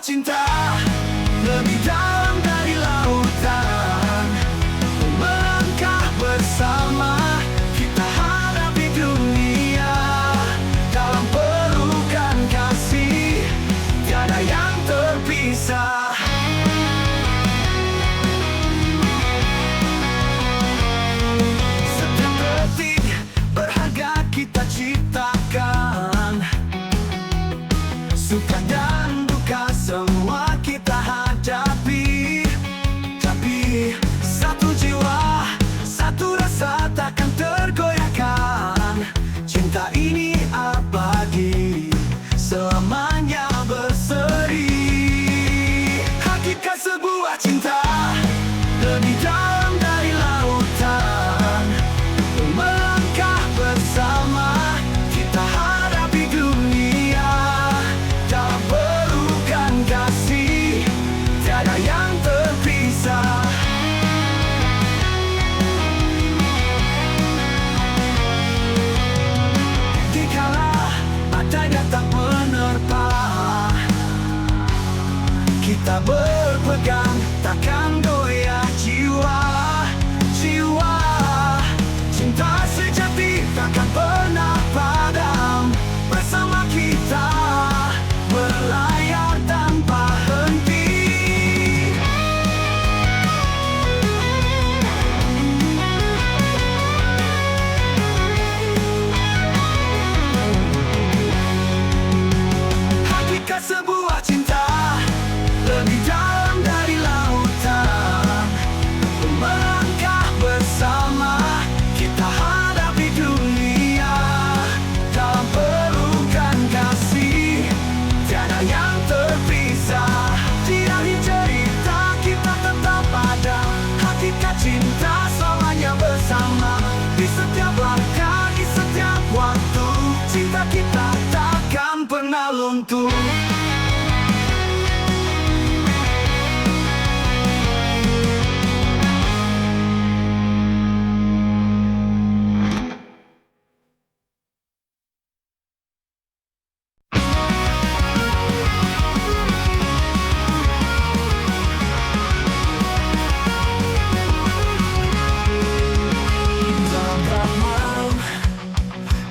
cinta lebih dalam dari lautan. Melangkah bersama kita hadapi dunia dalam pelukan kasih, tiada yang terpisah. Setiap detik berharga kita ciptakan, suka dan duka semua kita hadapi. Tapi satu jiwa, satu rasa takkan tergoyahkan. Cinta ini abadi, selamanya berseri. Hakikat sebuah cinta lebih dalam dari lautan. Melangkah bersama kita hadapi dunia dalam pelukan kasih, tiada yang terpisah. Dikala badai datang menerpa, kita berpegang takkan goyah jiwa. Jiwa cinta sejati takkan pernah padam. Bersama kita berlayar tanpa henti. Hakikat sebuah cinta lebih dalam dari lautan. Melangkah bersama kita hadapi dunia dalam pelukan kasih, tiada yang terpisah. Di akhir cerita kita tetap ada. Hakikat cinta selamanya bersama. Di setiap langkah, di setiap waktu, cinta kita takkan pernah luntur.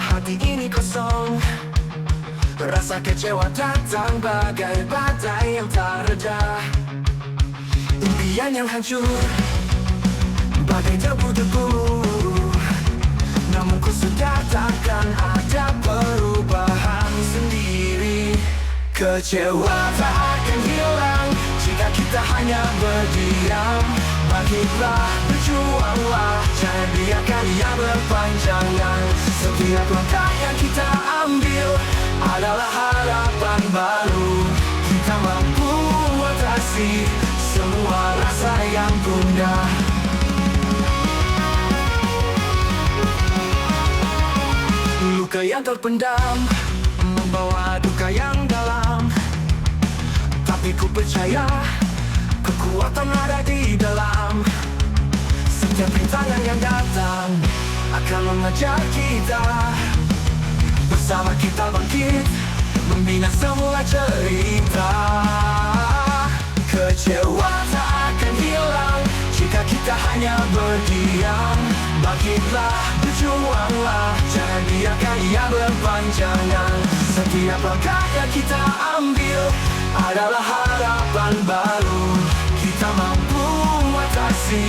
Hati ini kosong, rasa kecewa datang bagai badai yang tak reda. Impian yang hancur bagai debu-debu, namun ku sudah takkan ada perubahan sendiri. Kecewa tak akan hilang jika kita hanya berdiam. Bangkitlah, berjuanglah, jangan biarkan ia berpanjangan. Setiap langkah yang kita ambil adalah harapan baru. Kita mampu atasi semua rasa yang gundah. Luka yang terpendam membawa duka yang dalam, tapi ku percaya kekuatan ada di dalam. Setiap rintangan yang datang akan mengajar kita. Bersama kita bangkit, membina semua cerita. Kecewa tak akan hilang jika kita hanya berdiam. Bangkitlah, berjuanglah, jangan biarkan ia berpanjangan. Setiap langkah yang kita ambil adalah harapan baru. Kita mampu atasi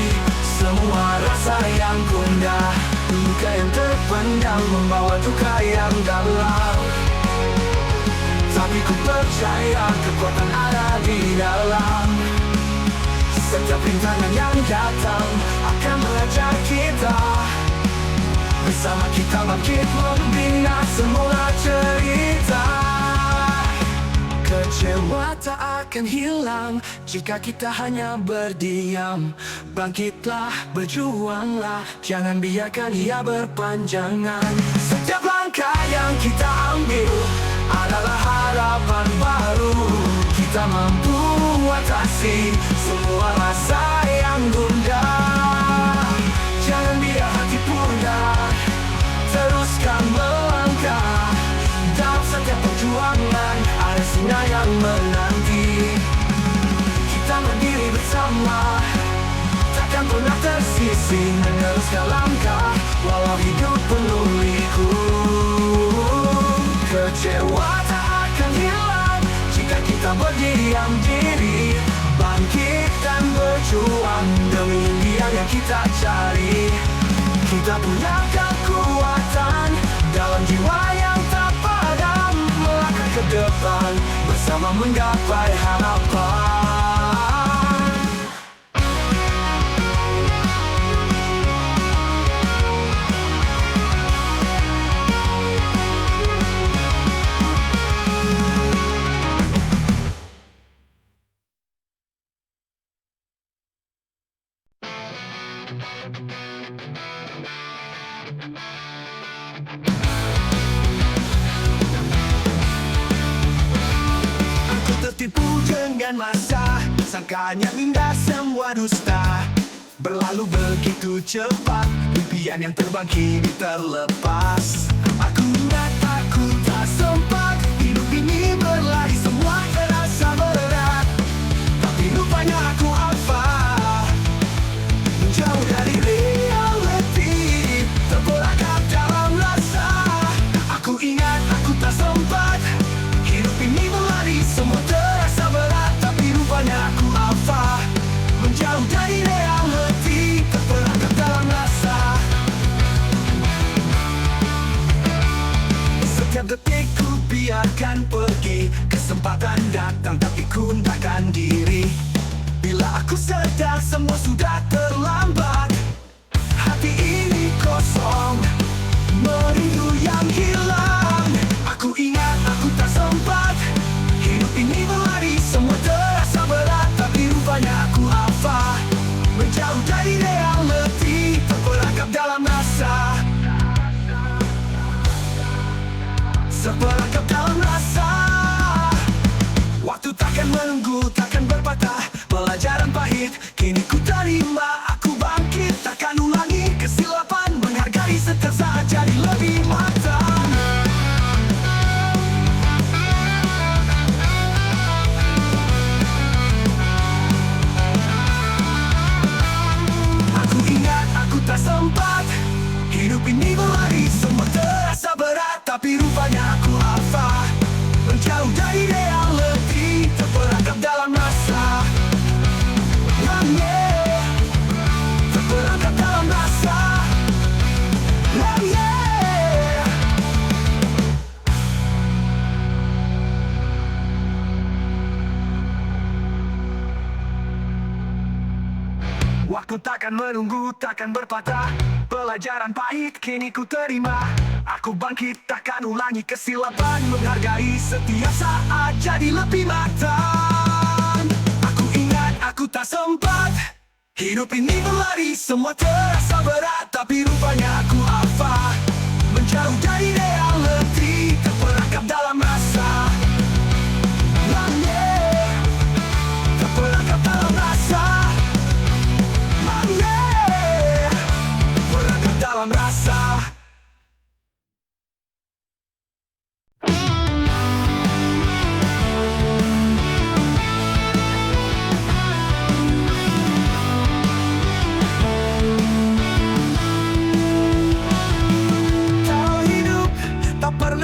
semua rasa yang gundah. Luka yang terpendam membawa duka yang dalam, tapi ku percaya kekuatan ada di dalam. Setiap rintangan yang datang akan mengajar kita. Bersama kita bangkit membina semula cerita. Kecewa tak akan hilang jika kita hanya berdiam. Bangkitlah, berjuanglah, jangan biarkan ia berpanjangan. Setiap langkah yang kita ambil adalah harapan baru. Kita mampu atasi semua rasa yang gundah. Jangan biar hati punah, teruskan melangkah. Dalam setiap perjuangan ada sinar yang menanti. sisi meneruskan langkah, walau hidup penuh liku. Kecewa tak akan hilang jika kita berdiam diri. Bangkit dan berjuang demi impian yang kita cari. Kita punya kekuatan dalam jiwa yang tak padam, melangkah ke depan bersama menggapai harapan. Aku tertipu dengan masa, sangkaannya indah semua dusta. Berlalu begitu cepat, impian yang terbang kini terlepas. Aku ingat aku tak sempat, hidup ini berlari semua terasa berat. Tapi rupanya aku apa? Menjauh dari reality, terperangkap dalam rasa. Aku ingat aku tak sempat, hidup ini berlari semua terasa berat. Tapi rupanya aku apa? Menjauh dari reality, terperangkap dalam rasa. Setiap detik ku biarkan pergi, kesempatan datang tapi ku takkan diri. Bila aku sedar semua sudah terlambat, hati ini kosong, merindu yang hilang. Aku ingat aku tak sempat, hidup ini berlari semua terasa berat. Tapi rupanya aku apa? Menjauh dari reality, terperangkap dalam rasa. Seperangkap dalam rasa. Waktu takkan menunggu, takkan berpatah. Pelajaran pahit, kini ku terima. Aku bangkit, takkan ulangi kesilapan. Menghargai setiap saat jadi lebih matang. Aku ingat aku tak sempat, hidup ini berlari semua terasa berat. Tapi rupanya aku apa? Menjauh dari reality, terperangkap dalam rasa. Terperangkap dalam rasa. Waktu takkan menunggu, takkan berpatah. Pelajaran pahit kini ku terima. Aku bangkit, takkan ulangi kesilapan. Menghargai setiap saat jadi lebih matang. Aku ingat aku tak sempat, hidup ini berlari semua terasa berat. Tapi rupanya aku apa? Menjauh dari reality, terperangkap dalam rasa. Terperangkap dalam rasa. Terperangkap dalam rasa.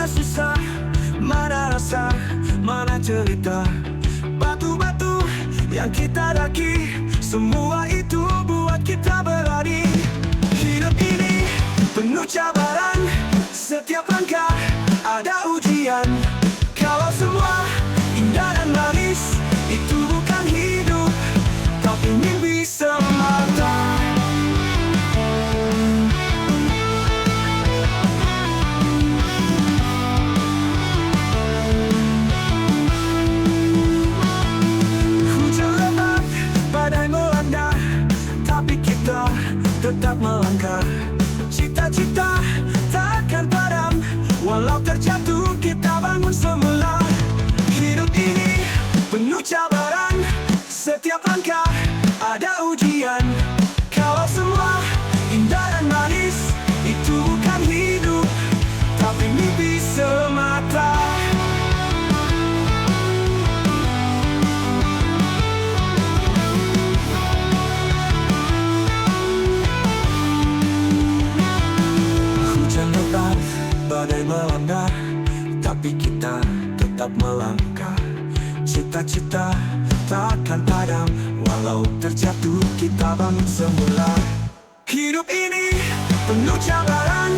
Susah, mana rasa, mana cerita. Batu-batu yang kita daki, semua itu buat kita berlari. Hidup ini penuh cabaran, setiap langkah ada ujian. Kalau semua indah dan manis, itu bukan hidup, tapi mimpi semata. Tetap melangkah, cita-cita tetap melangkah. Cita-cita takkan padam, walau terjatuh kita bangun semula. Hidup ini penuh cabaran,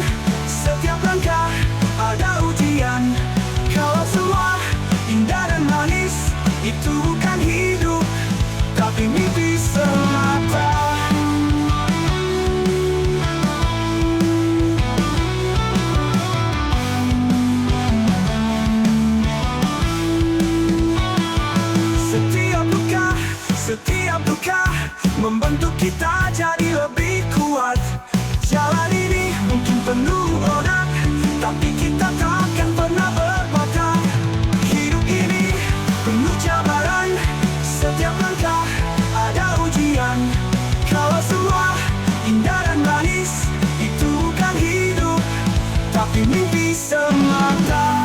setiap langkah ada ujian. Kalau semua indah dan manis, itu bukan hidup, tapi mimpi semata. Setiap duka membentuk kita jadi lebih kuat. Jalan ini mungkin penuh onak, tapi kita takkan pernah berpatah. Hidup ini penuh cabaran, setiap langkah ada ujian. Kalau semua indah dan manis, itu bukan hidup, tapi mimpi semata.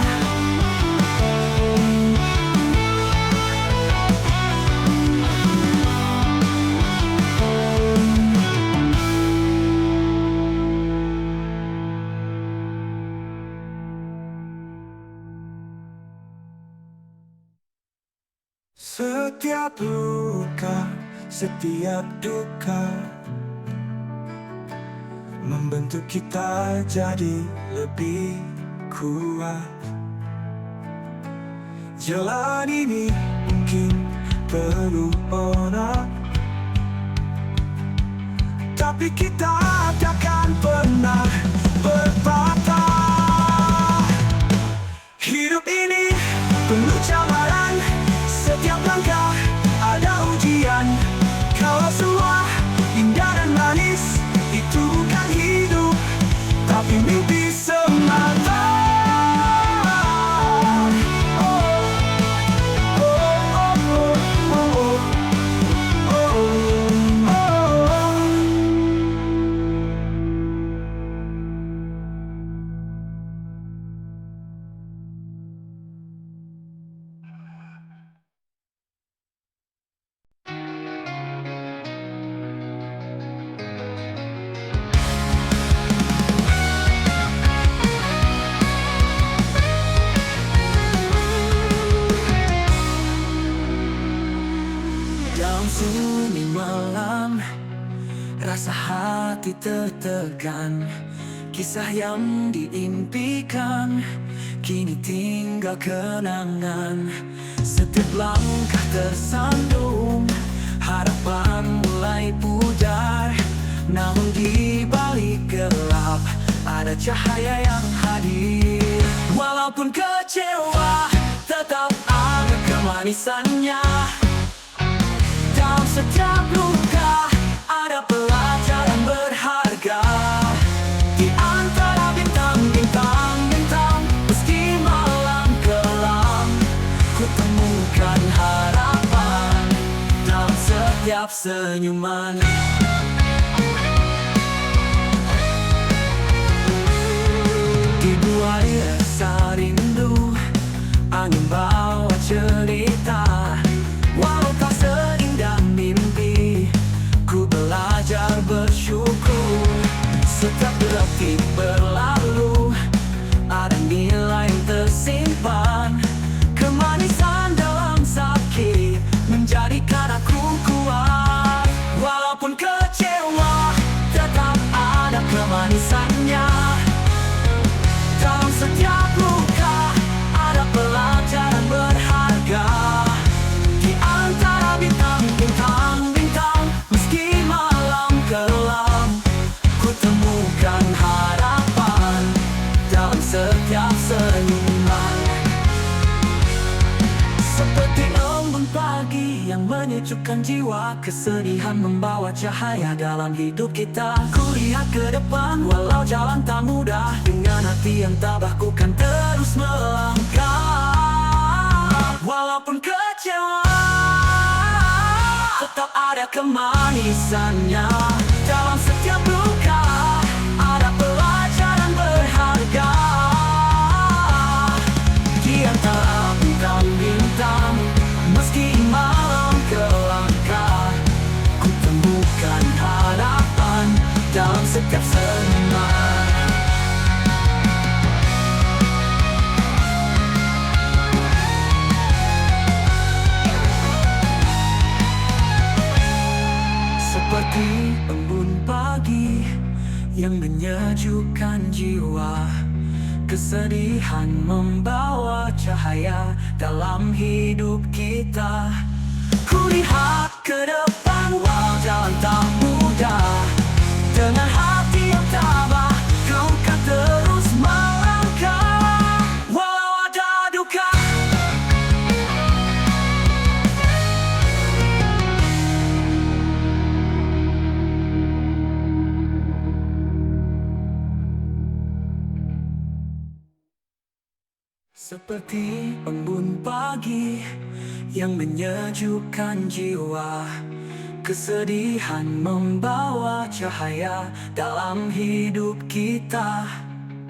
Setiap luka, setiap duka membentuk kita jadi lebih kuat. Jalan ini mungkin penuh onak, tapi kita takkan pernah berpatah. Hidup ini penuh cabaran, setiap langkah ada ujian. Kalau semua indah dan manis, itu bukan hidup, tapi mimpi semata. Sunyi malam, rasa hati tertekan. Kisah yang diimpikan kini tinggal kenangan. Setiap langkah tersandung, harapan mulai pudar. Namun di balik gelap ada cahaya yang hadir. Walaupun kecewa, tetap ada kemanisannya. Dalam setiap luka ada pelajaran berharga. Di antara bintang-bintang, meski malam kelam, ku temukan harapan dalam setiap senyuman. Di buai rasa rindu, angin bawa cerita. Walau tak seindah mimpi, ku belajar bersyukur. Setiap detik berlalu, ada nilai yang tersimpan. Kemanisan dalam sakit menjadikan aku kuat. Walaupun kecewa, tetap ada kemanisannya. Dalam setiap luka ada pelajaran berharga. Antara bintang-bintang, meski malam kelam, ku temukan harapan dalam setiap senyuman. Seperti embun pagi yang menyejukkan jiwa, kesedihan membawa cahaya dalam hidup kita. Ku lihat ke depan, walau jalan tak mudah, dengan hati yang tabah ku kan terus melangkah. Walaupun kecewa, tetap ada kemanisannya. Dalam setiap luka ada pelajaran berharga. Di antara bintang-bintang, meski malam kelangkah, ku temukan harapan dalam setiap senyuman. yang menyejukkan jiwa. Kesedihan membawa cahaya dalam hidup kita. Kulihat ke depan walau jalan tak mudah. Dengan hati yang tabah, kau kan terus melangkah walau ada duka. Seperti embun pagi yang menyejukkan jiwa. Kesedihan membawa cahaya dalam hidup kita.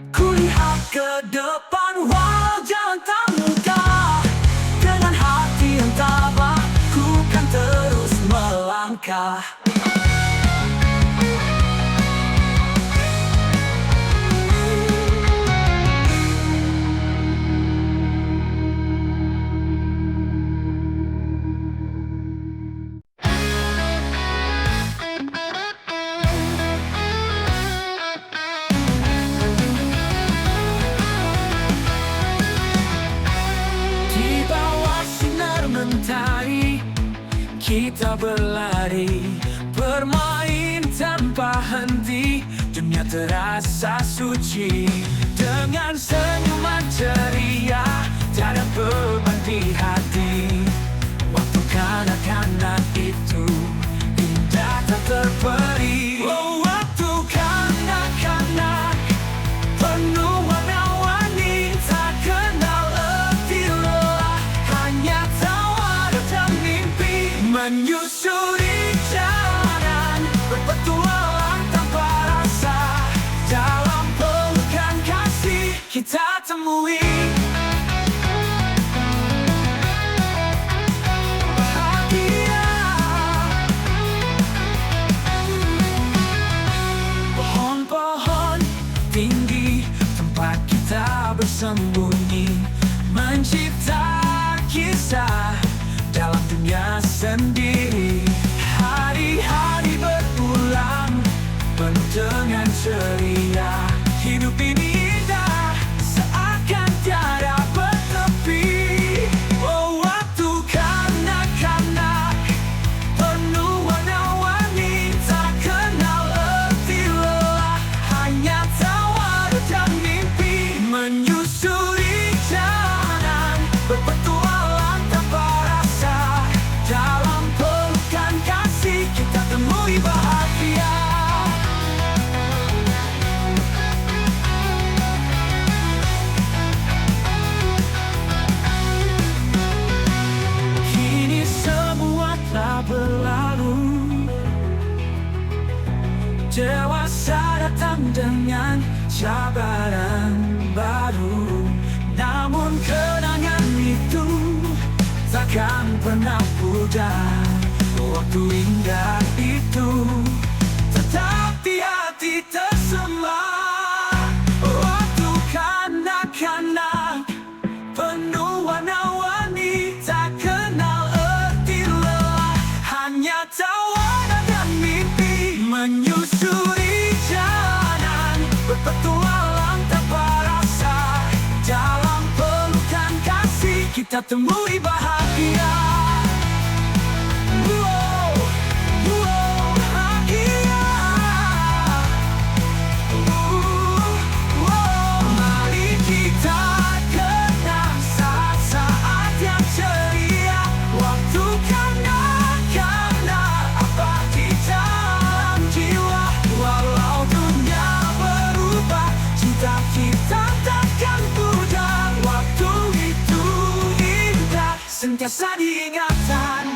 Kulihat ke depan walau jalan tak mudah. Dengan hati yang tabah, ku kan terus melangkah. Mentari, kita berlari, bermain tanpa henti. Dunia terasa suci dengan senyuman ceria, tiada beban di hati. Waktu kanak-kanak itu indah tak terperi. Oh, waktu kanak-kanak penuh warna-warni, tak kenal letih lelah, hanya menyusuri jalanan, berpetualang tanpa rasa. Dalam pelukan kasih kita temui bahagia. Pohon-pohon tinggi tempat kita bersembunyi, mencipta kisah dalam dunia sendiri. Hari-hari berulang penuh dengan ceria. Hidup ini indah seakan tiada bertepi. Oh, waktu kanak-kanak penuh warna-warni, tak kenal letih lelah, hanya tawa dan mimpi. Menyusuri jalanan, berpetualang tanpa rasa. Dalam pelukan kasih kita temui bahagia. Kini semua telah berlalu, dewasa datang dengan cabaran baru. Namun kenangan itu takkan pernah pudar. Waktu indah itu tetap di hati tersemat. Waktu kanak-kanak penuh warna-warni, tak kenal letih lelah, hanya tawa dan mimpi. Menyusuri jalanan, berpetualang tanpa rasa. Dalam pelukan kasih kita temui bahagia. Mari kita kenang saat-saat yang ceria. Waktu kanak-kanak abadi dalam jiwa. Walau dunia berubah, cinta kita takkan pudar. Waktu itu indah, sentiasa diingatan.